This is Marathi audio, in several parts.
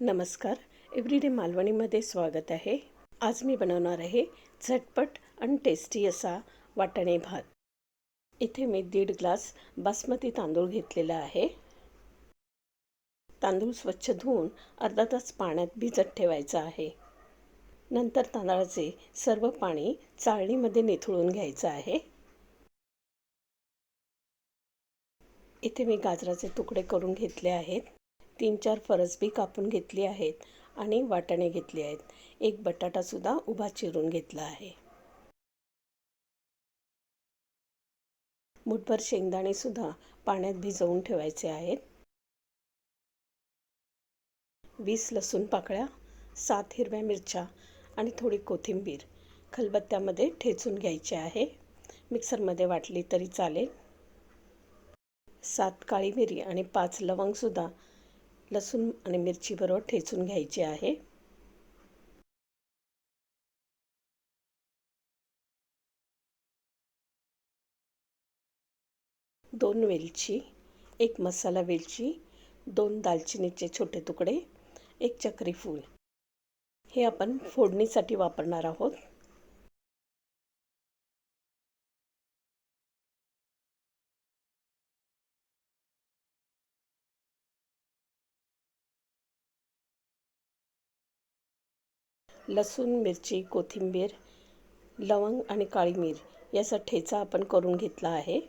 नमस्कार. एव्हरीडे मालवणीमध्ये स्वागत आहे. आज मी बनवणार आहे झटपट आणि टेस्टी असा वाटाणे भात. इथे मी 1.5 ग्लास बासमती तांदूळ घेतलेला आहे. तांदूळ स्वच्छ धुवून अर्धा तास पाण्यात भिजत ठेवायचा आहे. नंतर तांदळाचे सर्व पाणी चाळणीमध्ये निथळून घ्यायचं आहे. इथे मी गाजराचे तुकडे करून घेतले आहेत. 3-4 फरसबी कापून घेतली आहेत आणि वाटाणे घेतले आहेत. एक बटाटा सुद्धा उभा चिरून घेतला आहे. मुठभर शेंगदाणे सुद्धा पाण्यात भिजवून ठेवायचे आहेत. 20 लसूण पाकळ्या, 7 हिरव्या मिरच्या आणि थोडी कोथिंबीर खलबत्त्यामध्ये ठेचून घ्यायची आहे. मिक्सरमध्ये वाटली तरी चालेल. 7 काळी मिरी आणि 5 लवंग सुद्धा लसूण आणि मिरची बरोबर ठेचून घ्यायची आहे. दोन वेलची, एक मसाला वेलची, 2 दालचिनीचे छोटे तुकडे, एक चक्री फूल. हे आपण फोडणीसाठी वापरणार आहोत. लसूण, मिरची, कोथिंबीर, लवंग आणि काळी मिर याचा ठेचा आपण करून घेतला आहे.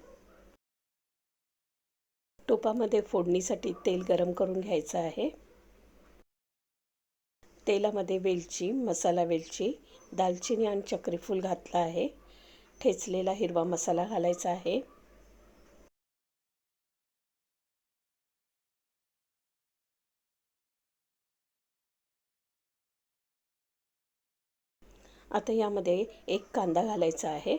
टोपामध्ये फोडणीसाठी तेल गरम करून घ्यायचं आहे. तेलामध्ये वेलची, मसाला वेलची, दालचिनी आणि चक्री फूल घातला आहे. ठेचलेला हिरवा मसाला घालायचा आहे. आता यामध्ये एक कांदा घालायचा आहे.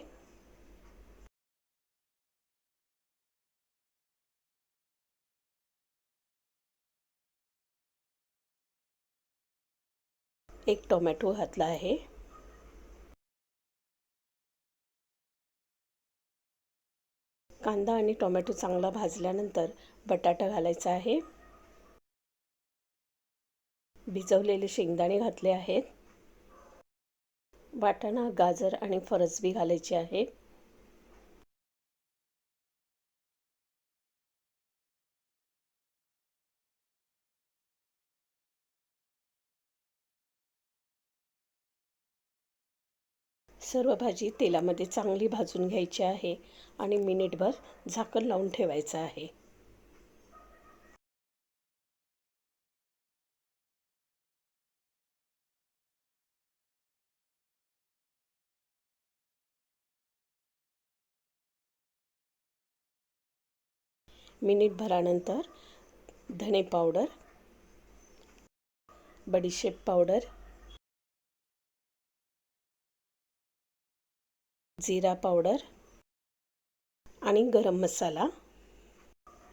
एक टोमॅटो घातला आहे. कांदा आणि टोमॅटो चांगला भाजल्यानंतर बटाटा घालायचा आहे. भिजवलेले शेंगदाणे घातले आहेत. वाटाणा, गाजर आणि फरसबी घालायचे आहे. सर्व भाजी तेलामध्ये चांगली भाजून घ्यायची आहे आणि मिनिटभर झाकण लावून ठेवायचं आहे. मिनिटभरानंतर धणे पावडर, बडीशेप पावडर, जीरा पावडर आणि गरम मसाला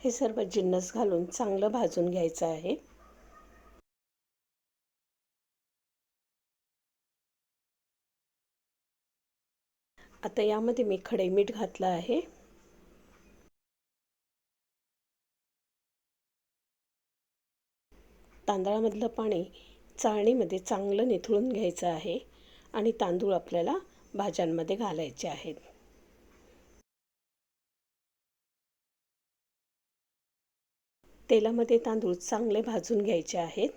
हे सर्व जिन्नस घालून चांगलं भाजून घ्यायचं आहे. आता यामध्ये मी खडे मीठ घातलं आहे. तांदळामधलं पाणी चाळणीमध्ये चांगलं निथळून घ्यायचं आहे आणि तांदूळ आपल्याला भाज्यांमध्ये घालायचे आहेत. तेलामध्ये तांदूळ चांगले भाजून घ्यायचे आहेत.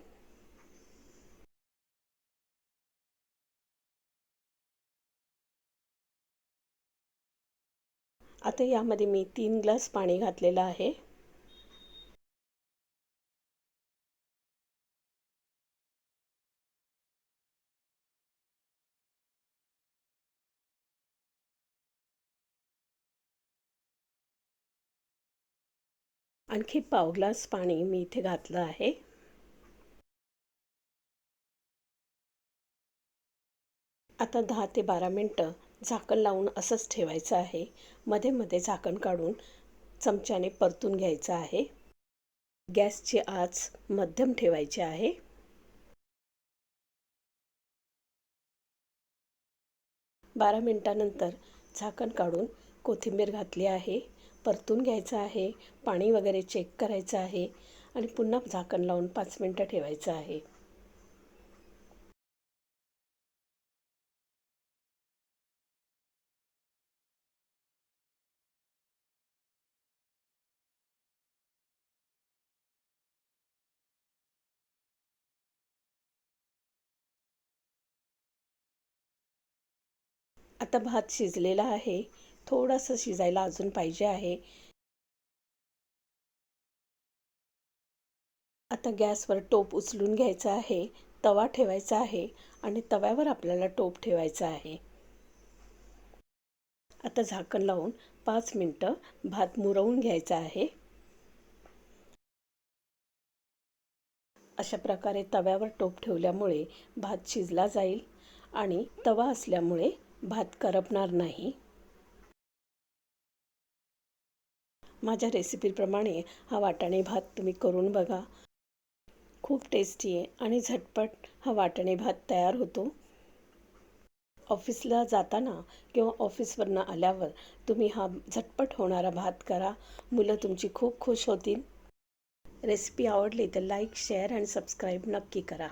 आता यामध्ये मी 3 ग्लास पाणी घातलेलं आहे. आणखी पाव ग्लास पाणी मी इथे घातलं आहे. आता 10 ते 12 मिनटं झाकण लावून असंच ठेवायचं आहे. मध्ये मध्ये झाकण काढून चमच्याने परतून घ्यायचं आहे. गॅसची आच मध्यम ठेवायची आहे. बारा मिनिटानंतर झाकण काढून कोथिंबीर घातली आहे. परतून घ्यायचं आहे. पाणी वगैरे चेक करायचं आहे आणि पुन्हा झाकण लावून 5 मिनिटं ठेवायचं आहे. आता भात शिजलेला आहे. थोडंसं शिजायला अजून पाहिजे आहे. आता गॅसवर टोप उचलून घ्यायचा आहे. तवा ठेवायचा आहे आणि तव्यावर आपल्याला टोप ठेवायचा आहे. आता झाकण लावून 5 मिनिटं भात मुरवून घ्यायचा आहे. अशा प्रकारे तव्यावर टोप ठेवल्यामुळे भात शिजला जाईल आणि तवा असल्यामुळे भात करपणार नाही. माझ्या रेसिपीप्रमाणे हा वाटाणे भात तुम्ही करून बघा. खूप टेस्टी आहे आणि झटपट हा वाटाणे भात तयार होतो. ऑफिसला जाताना किंवा ऑफिसवरनं आल्यावर तुम्ही हा झटपट होणारा भात करा. मुलं तुमची खूप खुश होतील. रेसिपी आवडली तर लाईक, शेअर आणि सबस्क्राईब नक्की करा.